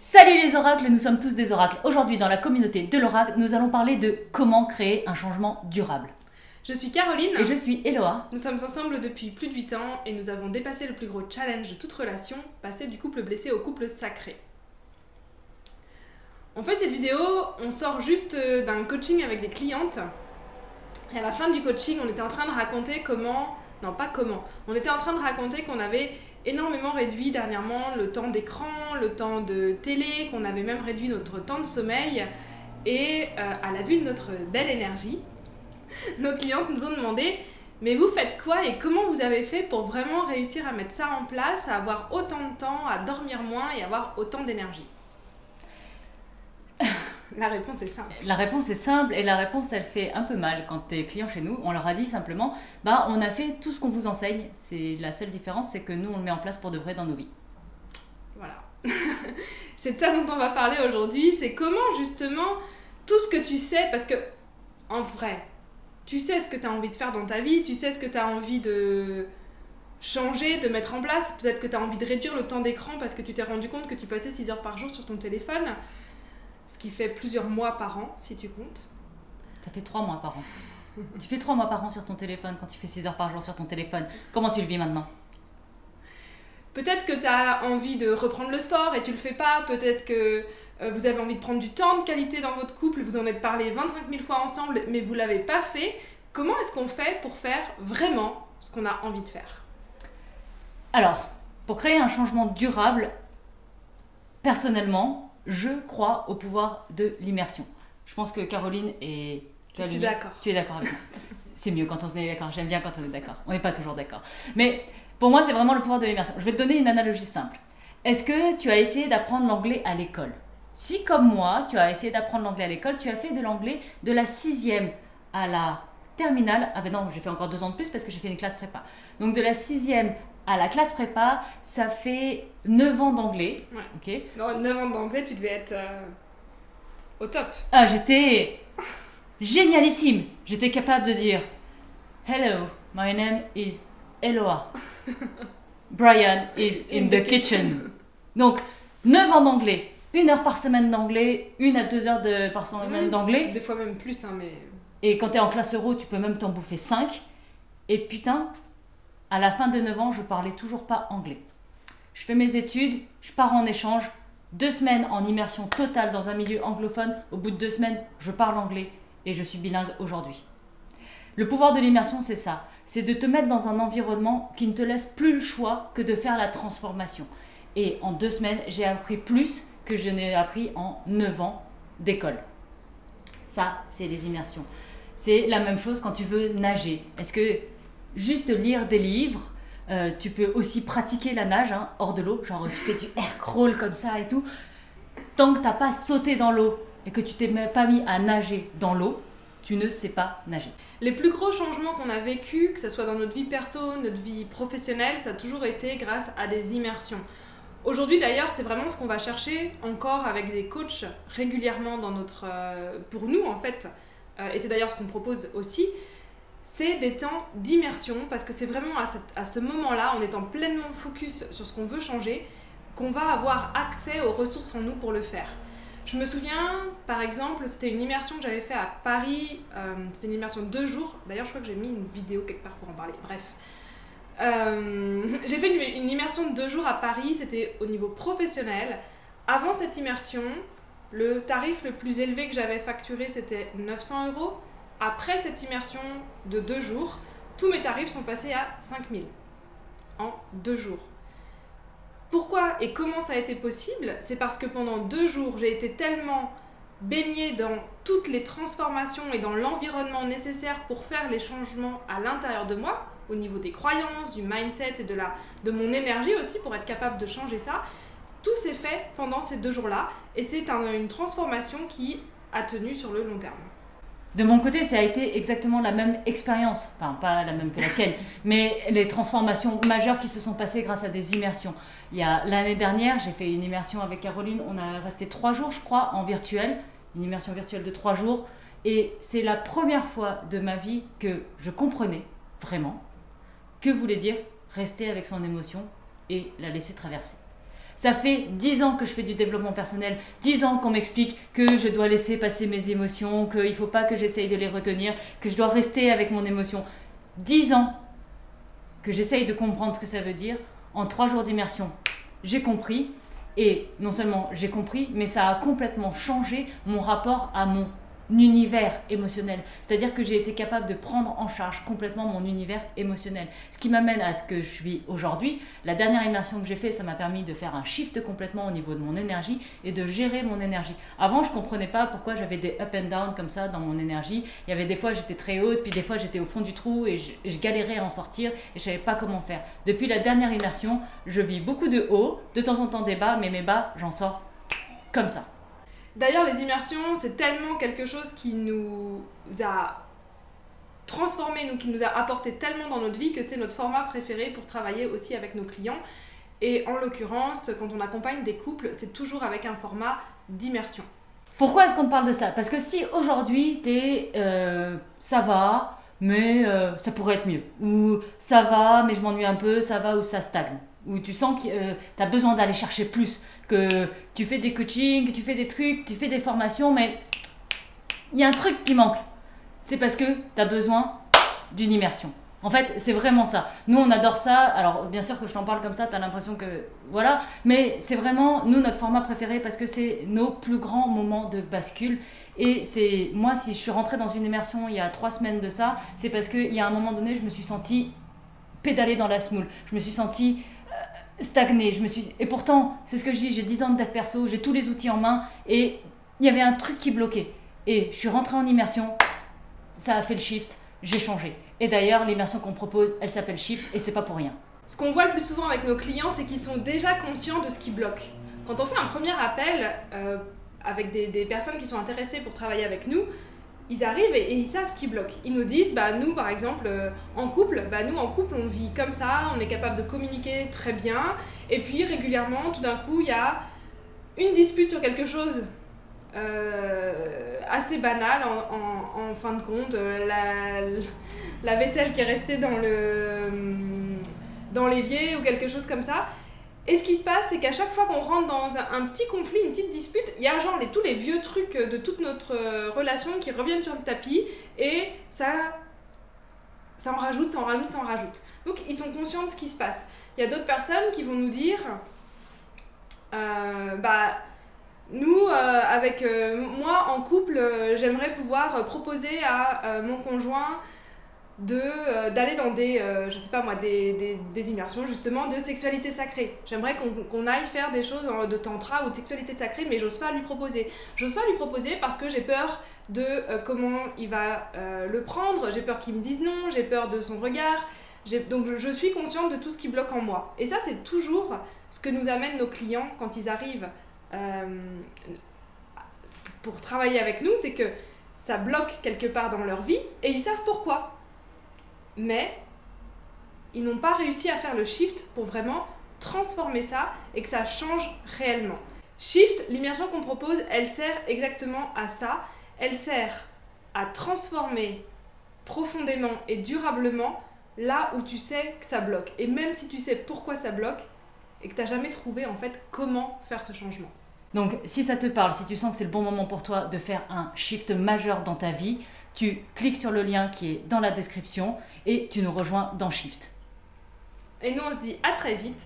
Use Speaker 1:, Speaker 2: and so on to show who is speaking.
Speaker 1: Salut les oracles, nous sommes tous des oracles. Aujourd'hui dans la communauté de l'oracle, nous allons parler de comment créer un changement durable.
Speaker 2: Je suis Caroline.
Speaker 1: Et je suis Eloa.
Speaker 2: Nous sommes ensemble depuis plus de 8 ans et nous avons dépassé le plus gros challenge de toute relation, passer du couple blessé au couple sacré. On fait cette vidéo, on sort juste d'un coaching avec des clientes. Et à la fin du coaching, on était en train de raconter comment... Non, pas comment. On était en train de raconter qu'on avait énormément réduit dernièrement le temps d'écran, le temps de télé, qu'on avait même réduit notre temps de sommeil. Et à la vue de notre belle énergie, nos clientes nous ont demandé « Mais vous faites quoi et comment vous avez fait pour vraiment réussir à mettre ça en place, à avoir autant de temps, à dormir moins et avoir autant d'énergie ?» La réponse est simple.
Speaker 1: La réponse est simple et la réponse elle fait un peu mal quand tu es client chez nous. On leur a dit simplement, bah on a fait tout ce qu'on vous enseigne. C'est la seule différence, c'est que nous on le met en place pour de vrai dans nos vies.
Speaker 2: Voilà. C'est de ça dont on va parler aujourd'hui. C'est comment justement tout ce que tu sais, parce que en vrai, tu sais ce que tu as envie de faire dans ta vie, tu sais ce que tu as envie de changer, de mettre en place. Peut-être que tu as envie de réduire le temps d'écran parce que tu t'es rendu compte que tu passais 6 heures par jour sur ton téléphone. Ce qui fait plusieurs mois par an, si tu comptes.
Speaker 1: Ça fait 3 mois par an. Tu fais 3 mois par an sur ton téléphone quand tu fais 6 heures par jour sur ton téléphone. Comment tu le vis maintenant?
Speaker 2: Peut-être que tu as envie de reprendre le sport et tu le fais pas. Peut-être que vous avez envie de prendre du temps de qualité dans votre couple. Vous en êtes parlé 25 000 fois ensemble, mais vous l'avez pas fait. Comment est-ce qu'on fait pour faire vraiment ce qu'on a envie de faire?
Speaker 1: Alors, pour créer un changement durable, personnellement, je crois au pouvoir de l'immersion. Je pense que Caroline est...
Speaker 2: Je suis d'accord.
Speaker 1: Tu es d'accord avec moi. C'est mieux quand on est d'accord. J'aime bien quand on est d'accord. On n'est pas toujours d'accord. Mais pour moi, c'est vraiment le pouvoir de l'immersion. Je vais te donner une analogie simple. Est-ce que tu as essayé d'apprendre l'anglais à l'école? Si, comme moi, tu as essayé d'apprendre l'anglais à l'école, tu as fait de l'anglais de la 6e à la terminale. Ah ben non, j'ai fait encore 2 ans de plus parce que j'ai fait une classe prépa. Donc de la 6e à la classe prépa, ça fait 9 ans d'anglais.
Speaker 2: Ouais.
Speaker 1: Okay.
Speaker 2: Non, 9 ans d'anglais, tu devais être au top.
Speaker 1: Ah, j'étais génialissime. J'étais capable de dire Hello, my name is Eloa. Brian is in the kitchen. Donc, 9 ans d'anglais. 1 heure par semaine d'anglais, 1 à 2 heures par semaine d'anglais.
Speaker 2: Des fois même plus, hein, mais...
Speaker 1: Et quand tu es en classe euro, tu peux même t'en bouffer 5. Et putain, à la fin de 9 ans, je parlais toujours pas anglais. Je fais mes études, je pars en échange, 2 semaines en immersion totale dans un milieu anglophone. Au bout de 2 semaines, je parle anglais et je suis bilingue aujourd'hui. Le pouvoir de l'immersion, c'est ça. C'est de te mettre dans un environnement qui ne te laisse plus le choix que de faire la transformation. Et en 2 semaines, j'ai appris plus que je n'ai appris en 9 ans d'école. Ça, c'est les immersions. C'est la même chose quand tu veux nager. Est-ce que juste lire des livres, tu peux aussi pratiquer la nage hors de l'eau, genre tu fais du air crawl comme ça et tout. Tant que tu n'as pas sauté dans l'eau et que tu t'es pas mis à nager dans l'eau, tu ne sais pas nager.
Speaker 2: Les plus gros changements qu'on a vécu, que ce soit dans notre vie perso, notre vie professionnelle, ça a toujours été grâce à des immersions. Aujourd'hui d'ailleurs, c'est vraiment ce qu'on va chercher encore avec des coachs régulièrement dans notre, pour nous en fait, et c'est d'ailleurs ce qu'on propose aussi, c'est des temps d'immersion parce que c'est vraiment à ce moment-là, en étant pleinement focus sur ce qu'on veut changer, qu'on va avoir accès aux ressources en nous pour le faire. Je me souviens, par exemple, c'était une immersion que j'avais fait à Paris, c'était une immersion de 2 jours, d'ailleurs je crois que j'ai mis une vidéo quelque part pour en parler, bref. J'ai fait une immersion de 2 jours à Paris, c'était au niveau professionnel. Avant cette immersion, le tarif le plus élevé que j'avais facturé c'était 900 €. Après cette immersion de 2 jours, tous mes tarifs sont passés à 5 000 en 2 jours. Pourquoi et comment ça a été possible? C'est parce que pendant 2 jours, j'ai été tellement baignée dans toutes les transformations et dans l'environnement nécessaire pour faire les changements à l'intérieur de moi, au niveau des croyances, du mindset et de mon énergie aussi pour être capable de changer ça. Tout s'est fait pendant ces 2 jours-là et c'est une transformation qui a tenu sur le long terme.
Speaker 1: De mon côté, ça a été exactement la même expérience, enfin pas la même que la sienne, mais les transformations majeures qui se sont passées grâce à des immersions. Il y a l'année dernière, j'ai fait une immersion avec Caroline, on a resté 3 jours je crois en virtuel, une immersion virtuelle de 3 jours, et c'est la première fois de ma vie que je comprenais vraiment que voulait dire rester avec son émotion et la laisser traverser. Ça fait 10 ans que je fais du développement personnel, 10 ans qu'on m'explique que je dois laisser passer mes émotions, qu'il ne faut pas que j'essaye de les retenir, que je dois rester avec mon émotion. 10 ans que j'essaye de comprendre ce que ça veut dire. En 3 jours d'immersion, j'ai compris. Et non seulement j'ai compris, mais ça a complètement changé mon rapport à mon univers émotionnel. C'est-à-dire que j'ai été capable de prendre en charge complètement mon univers émotionnel. Ce qui m'amène à ce que je suis aujourd'hui. La dernière immersion que j'ai faite, ça m'a permis de faire un shift complètement au niveau de mon énergie et de gérer mon énergie. Avant, je ne comprenais pas pourquoi j'avais des up and down comme ça dans mon énergie. Il y avait des fois j'étais très haute, puis des fois j'étais au fond du trou et je galérais à en sortir et je ne savais pas comment faire. Depuis la dernière immersion, je vis beaucoup de hauts, de temps en temps des bas, mais mes bas, j'en sors comme ça.
Speaker 2: D'ailleurs, les immersions, c'est tellement quelque chose qui nous a transformé, qui nous a apporté tellement dans notre vie que c'est notre format préféré pour travailler aussi avec nos clients. Et en l'occurrence, quand on accompagne des couples, c'est toujours avec un format d'immersion.
Speaker 1: Pourquoi est-ce qu'on parle de ça? Parce que si aujourd'hui, ça va, mais ça pourrait être mieux. Ou ça va, mais je m'ennuie un peu, ça va ou ça stagne. Ou tu sens que tu as besoin d'aller chercher plus, que tu fais des coachings, que tu fais des trucs, tu fais des formations, mais il y a un truc qui manque. C'est parce que tu as besoin d'une immersion. En fait, c'est vraiment ça. Nous, on adore ça. Alors, bien sûr que je t'en parle comme ça, tu as l'impression que... Voilà. Mais c'est vraiment, nous, notre format préféré parce que c'est nos plus grands moments de bascule. Et c'est... Moi, si je suis rentrée dans une immersion il y a 3 semaines de ça, c'est parce qu'il y a un moment donné, je me suis sentie pédaler dans la semoule. Je me suis sentie stagnée. Et pourtant, c'est ce que je dis, j'ai 10 ans de dev perso, j'ai tous les outils en main et il y avait un truc qui bloquait. Et je suis rentrée en immersion, ça a fait le shift, j'ai changé. Et d'ailleurs, l'immersion qu'on propose, elle s'appelle Shift et c'est pas pour rien.
Speaker 2: Ce qu'on voit le plus souvent avec nos clients, c'est qu'ils sont déjà conscients de ce qui bloque. Quand on fait un premier appel avec des personnes qui sont intéressées pour travailler avec nous, ils arrivent et ils savent ce qui bloque. Ils nous disent, nous par exemple, en couple, on vit comme ça, on est capable de communiquer très bien, et puis régulièrement, tout d'un coup, il y a une dispute sur quelque chose assez banal en fin de compte, la vaisselle qui est restée dans l'évier ou quelque chose comme ça. Et ce qui se passe, c'est qu'à chaque fois qu'on rentre dans un petit conflit, une petite dispute, il y a genre tous les vieux trucs de toute notre relation qui reviennent sur le tapis et ça en rajoute, ça en rajoute, ça en rajoute. Donc ils sont conscients de ce qui se passe. Il y a d'autres personnes qui vont nous dire nous, avec moi en couple, j'aimerais pouvoir proposer à mon conjoint d'aller dans des immersions justement de sexualité sacrée. J'aimerais qu'on aille faire des choses de tantra ou de sexualité sacrée, mais j'ose pas lui proposer. J'ose pas lui proposer parce que j'ai peur de comment il va le prendre, j'ai peur qu'il me dise non, j'ai peur de son regard. Donc je suis consciente de tout ce qui bloque en moi. Et ça, c'est toujours ce que nous amènent nos clients quand ils arrivent pour travailler avec nous, c'est que ça bloque quelque part dans leur vie et ils savent pourquoi. Mais ils n'ont pas réussi à faire le shift pour vraiment transformer ça et que ça change réellement. Shift, l'immersion qu'on propose, elle sert exactement à ça. Elle sert à transformer profondément et durablement là où tu sais que ça bloque. Et même si tu sais pourquoi ça bloque et que tu n'as jamais trouvé en fait comment faire ce changement.
Speaker 1: Donc si ça te parle, si tu sens que c'est le bon moment pour toi de faire un shift majeur dans ta vie, tu cliques sur le lien qui est dans la description et tu nous rejoins dans Shift.
Speaker 2: Et nous on se dit à très vite